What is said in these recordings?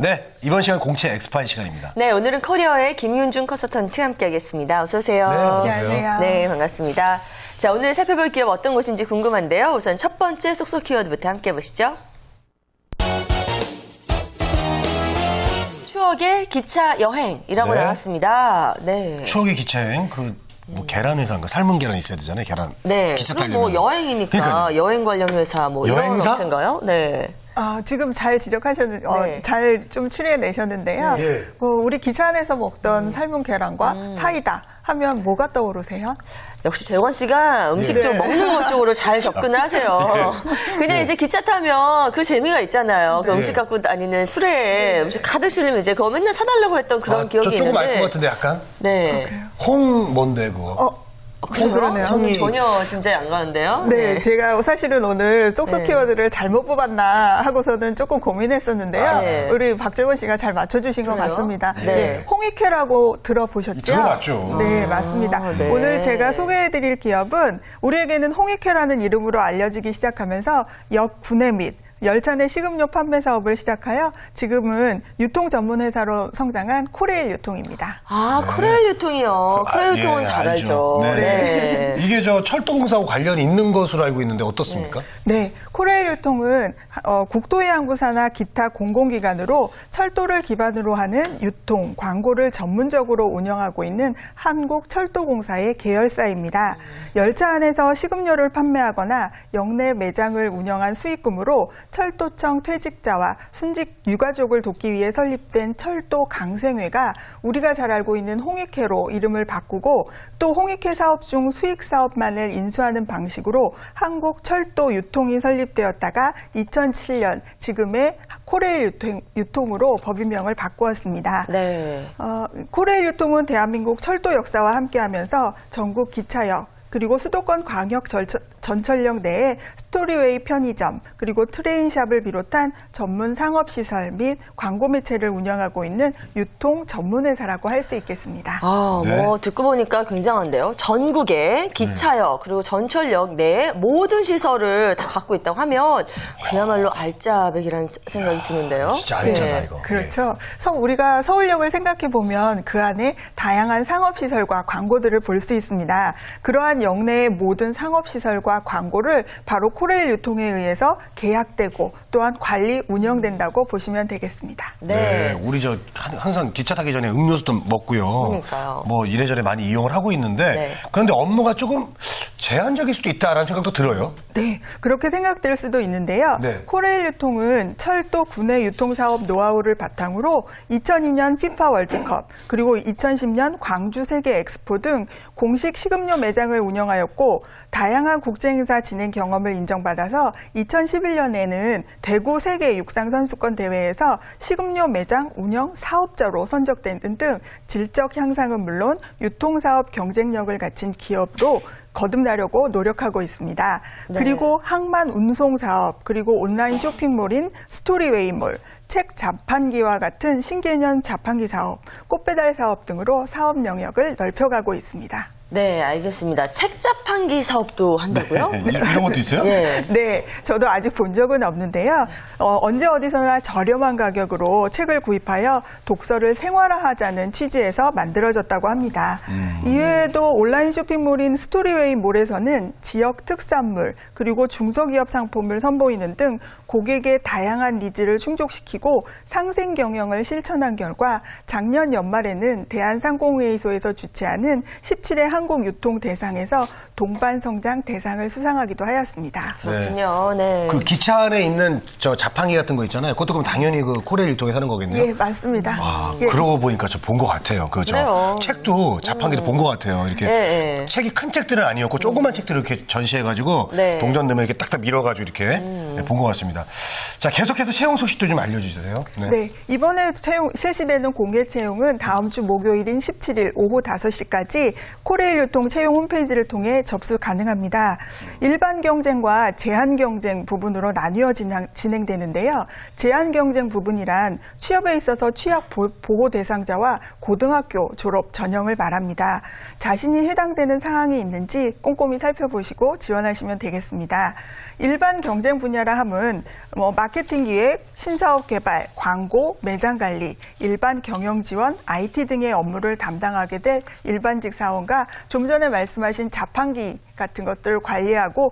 네, 이번 시간 공채 엑스파일 시간입니다. 네, 오늘은 커리어의 김윤중 컨설턴트와 함께하겠습니다. 어서 오세요. 네, 안녕하세요. 네, 반갑습니다. 자, 오늘 살펴볼 기업 어떤 곳인지 궁금한데요. 우선 첫 번째 쏙쏙 키워드부터 함께 보시죠. 추억의 기차 여행이라고 네. 나왔습니다. 네. 추억의 기차여행, 뭐 계란 회사인가 삶은 계란 있어야 되잖아요. 계란. 네. 기차 그럼 타려면. 뭐 여행이니까 그러니까요. 여행 관련 회사 뭐 이런 여행사? 업체인가요? 네. 지금 잘 지적하셨는데, 네. 잘 좀 추려내셨는데요. 네. 우리 기차 안에서 먹던 삶은 계란과 사이다 하면 뭐가 떠오르세요? 역시 재원 씨가 음식 쪽 먹는 것 쪽으로 잘 접근을 하세요. 그냥 이제 기차 타면 그 재미가 있잖아요. 그 음식 갖고 다니는 수레에 음식 가득 실리면 이제 그거 맨날 사달라고 했던 그런 기억이 저 조금 있는데. 알 것 같은데 약간? 네. 홍 뭔데 그거? 그래요? 그러네요. 저는 전혀 짐작이 안 가는데요. 네, 제가 사실은 오늘 쏙쏙 네. 키워드를 잘못 뽑았나 하고서는 조금 고민했었는데요. 네. 우리 박재원 씨가 잘 맞춰주신 것 그래요? 같습니다. 네. 홍익회라고 들어보셨죠? 들어봤죠. 네, 맞습니다. 네. 오늘 제가 소개해드릴 기업은 우리에게는 홍익회라는 이름으로 알려지기 시작하면서 역 분해 및 열차 내 식음료 판매 사업을 시작하여 지금은 유통 전문 회사로 성장한 코레일 유통입니다. 코레일 유통이요. 코레일 유통은 예, 잘 알죠. 알죠. 네. 네. 이게 저 철도공사하고 관련이 있는 것으로 알고 있는데 어떻습니까? 네, 코레일 유통은 국토해양부사나 기타 공공기관으로 철도를 기반으로 하는 유통, 광고를 전문적으로 운영하고 있는 한국철도공사의 계열사입니다. 열차 안에서 식음료를 판매하거나 역내 매장을 운영한 수익금으로 철도청 퇴직자와 순직 유가족을 돕기 위해 설립된 철도 강생회가 우리가 잘 알고 있는 홍익회로 이름을 바꾸고 또 홍익회 사업 중 수익 사업만을 인수하는 방식으로 한국철도유통이 설립되었다가 2007년 지금의 코레일 유통으로 법인명을 바꾸었습니다. 네. 코레일 유통은 대한민국 철도 역사와 함께하면서 전국 기차역 그리고 수도권 광역 전철역 내에 스토리웨이 편의점 그리고 트레인샵을 비롯한 전문 상업시설 및 광고 매체를 운영하고 있는 유통 전문회사라고 할 수 있겠습니다. 네. 뭐 듣고 보니까 굉장한데요. 전국의 기차역 그리고 전철역 내 모든 시설을 다 갖고 있다고 하면 그야말로 알짜배기라는 생각이 드는데요. 진짜 알잖아 이거. 그렇죠. 우리가 서울역을 생각해 보면 그 안에 다양한 상업시설과 광고들을 볼 수 있습니다. 그러한 역내의 모든 상업시설과 광고를 바로 코레일 유통에 의해서 계약되고 또한 관리, 운영된다고 보시면 되겠습니다. 네, 우리 항상 기차 타기 전에 음료수도 먹고요. 그러니까요. 뭐 이래저래 많이 이용을 하고 있는데 네. 그런데 업무가 조금 제한적일 수도 있다라는 생각도 들어요. 네, 그렇게 생각될 수도 있는데요. 네. 코레일 유통은 철도 구내 유통사업 노하우를 바탕으로 2002년 피파 월드컵 그리고 2010년 광주 세계 엑스포 등 공식 식음료 매장을 운영하였고 다양한 국제행사 진행 경험을 인정받아서 2011년에는 대구 세계 육상 선수권 대회에서 식음료 매장 운영 사업자로 선정된 등 질적 향상은 물론 유통사업 경쟁력을 갖춘 기업으로 거듭나려고 노력하고 있습니다. 네. 그리고 항만 운송 사업, 그리고 온라인 쇼핑몰인 스토리웨이몰, 책 자판기와 같은 신개념 자판기 사업, 꽃배달 사업 등으로 사업 영역을 넓혀가고 있습니다. 네, 알겠습니다. 책 자판기 사업도 한다고요? 이런 것도 있어요? 예. 네, 저도 아직 본 적은 없는데요. 언제 어디서나 저렴한 가격으로 책을 구입하여 독서를 생활화하자는 취지에서 만들어졌다고 합니다. 이외에도 온라인 쇼핑몰인 스토리웨이몰에서는 지역 특산물 그리고 중소기업 상품을 선보이는 등 고객의 다양한 니즈를 충족시키고 상생 경영을 실천한 결과 작년 연말에는 대한상공회의소에서 주최하는 17회 한국유통대상에서 동반성장 대상을 수상하기도 하였습니다. 그렇군요. 네. 그 기차 안에 있는 저 자판기 같은 거 있잖아요. 그것도 그럼 당연히 그 코레일 유통에서 하는 거겠네요. 예, 맞습니다. 예. 그러고 보니까 저 본 것 같아요. 그래요. 책도 자판기도 본 것 같아요. 이렇게 네. 책이 큰 책들은 아니었고 조그만 책들을 이렇게 전시해가지고 네. 동전되면 이렇게 딱딱 밀어가지고 이렇게 본 것 같습니다. 자, 계속해서 채용 소식도 좀 알려주세요. 네, 이번에 실시되는 공개 채용은 다음 주 목요일인 17일 오후 5시까지 코레일 코레일유통 채용 홈페이지를 통해 접수 가능합니다. 일반 경쟁과 제한 경쟁 부분으로 나뉘어 진행되는데요. 제한 경쟁 부분이란 취업에 있어서 취약 보호 대상자와 고등학교 졸업 전형을 말합니다. 자신이 해당되는 사항이 있는지 꼼꼼히 살펴보시고 지원하시면 되겠습니다. 일반 경쟁 분야라 함은 마케팅 기획, 신사업 개발, 광고, 매장 관리, 일반 경영 지원, IT 등의 업무를 담당하게 될 일반직 사원과 좀 전에 말씀하신 자판기 같은 것들을 관리하고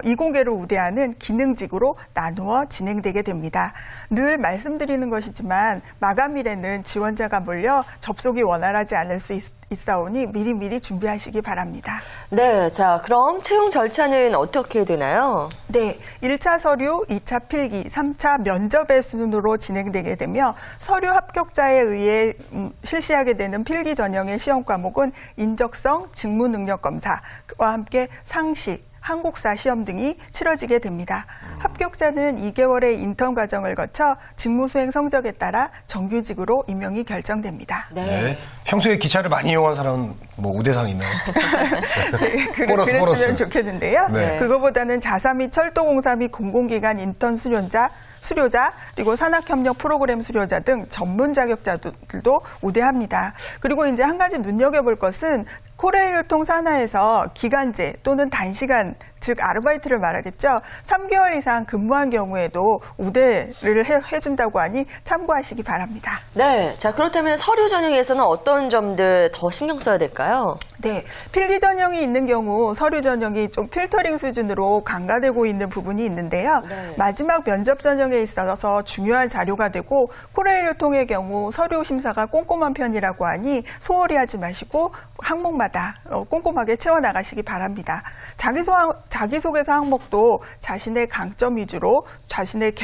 이공계를 우대하는 기능직으로 나누어 진행되게 됩니다. 늘 말씀드리는 것이지만 마감일에는 지원자가 몰려 접속이 원활하지 않을 수 있사오니 미리미리 준비하시기 바랍니다. 네, 자 그럼 채용 절차는 어떻게 되나요? 네, 1차 서류, 2차 필기, 3차 면접의 순으로 진행되게 되며 서류 합격자에 의해 실시하게 되는 필기 전형의 시험 과목은 인적성, 직무능력검사와 함께 상식, 한국사 시험 등이 치러지게 됩니다. 합격자는 2개월의 인턴 과정을 거쳐 직무 수행 성적에 따라 정규직으로 임명이 결정됩니다. 네. 평소에 기차를 많이 이용한 사람은 뭐 우대상 있나요? 그랬으면 좋겠는데요. 네. 그거보다는 자사 및 철도공사 및 공공기관 인턴 수료자, 그리고 산학협력 프로그램 수료자 등 전문 자격자들도 우대합니다. 그리고 이제 한 가지 눈여겨볼 것은 코레일유통 산하에서 기간제 또는 단시간, 즉 아르바이트를 말하겠죠. 3개월 이상 근무한 경우에도 우대를 해준다고 하니 참고하시기 바랍니다. 네, 자 그렇다면 서류 전형에서는 어떤 점들 더 신경 써야 될까요? 네, 필기 전형이 있는 경우 서류 전형이 좀 필터링 수준으로 간과되고 있는 부분이 있는데요. 네. 마지막 면접 전형에 있어서 중요한 자료가 되고 코레일유통의 경우 서류 심사가 꼼꼼한 편이라고 하니 소홀히 하지 마시고 항목마다 꼼꼼하게 채워나가시기 바랍니다. 자기소개서 항목도 자신의 강점 위주로 자신의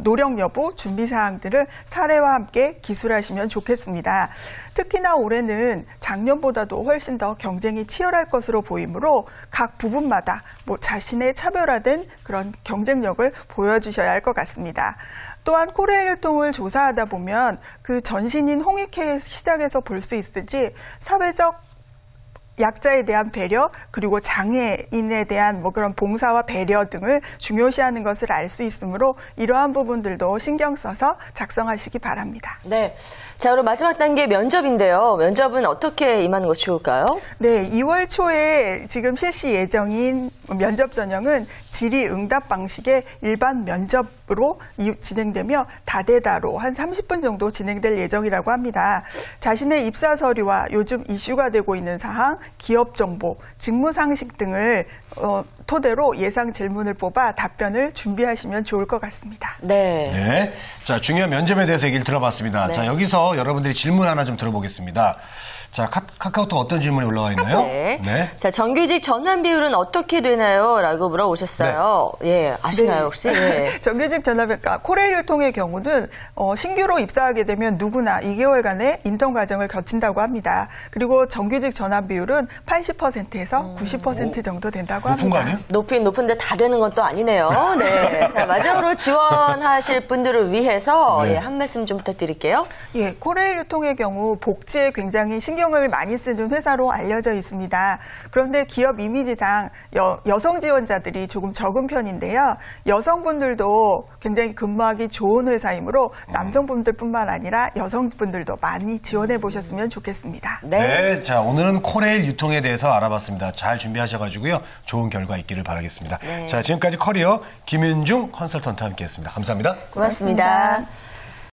노력 여부, 준비 사항들을 사례와 함께 기술하시면 좋겠습니다. 특히나 올해는 작년보다도 훨씬 더 경쟁이 치열할 것으로 보이므로 각 부분마다 자신의 차별화된 그런 경쟁력을 보여주셔야 할 것 같습니다. 또한 코레일유통을 조사하다 보면 그 전신인 홍익회 시작해서 볼 수 있듯이 사회적 약자에 대한 배려, 그리고 장애인에 대한 그런 봉사와 배려 등을 중요시하는 것을 알 수 있으므로 이러한 부분들도 신경 써서 작성하시기 바랍니다. 네. 자, 그럼 마지막 단계 면접인데요. 면접은 어떻게 임하는 것이 좋을까요? 네, 2월 초에 지금 실시 예정인 면접 전형은 질의응답 방식의 일반 면접으로 진행되며 다대다로 한 30분 정도 진행될 예정이라고 합니다. 자신의 입사 서류와 요즘 이슈가 되고 있는 사항, 기업 정보, 직무 상식 등을 토대로 예상 질문을 뽑아 답변을 준비하시면 좋을 것 같습니다. 네. 네. 자, 중요한 면접에 대해서 얘기를 들어봤습니다. 네. 자, 여기서 여러분들이 질문 하나 좀 들어보겠습니다. 자, 카카오톡 어떤 질문이 올라와 있나요? 네. 네. 자, 정규직 전환 비율은 어떻게 되나요? 라고 물어보셨어요. 네. 예, 아시나요, 혹시? 네. 정규직 전환 비율, 코레일유통의 경우는 신규로 입사하게 되면 누구나 2개월간의 인턴 과정을 거친다고 합니다. 그리고 정규직 전환 비율은 80%에서 90% 정도 된다고 합니다. 높은 거 아니에요? 높은데 다 되는 건 또 아니네요. 네. 자, 마지막으로 지원하실 분들을 위해서 네. 예, 한 말씀 좀 부탁드릴게요. 예, 코레일유통의 경우 복지에 굉장히 신경을 많이 쓰는 회사로 알려져 있습니다. 그런데 기업 이미지상 여성 지원자들이 조금 적은 편인데요. 여성분들도 굉장히 근무하기 좋은 회사이므로 남성분들뿐만 아니라 여성분들도 많이 지원해 보셨으면 좋겠습니다. 네. 네, 자 오늘은 코레일유통에 대해서 알아봤습니다. 잘 준비하셔가지고요. 좋은 결과 있기를 바라겠습니다. 네. 자, 지금까지 커리어 김윤중 컨설턴트와 함께했습니다. 감사합니다. 고맙습니다.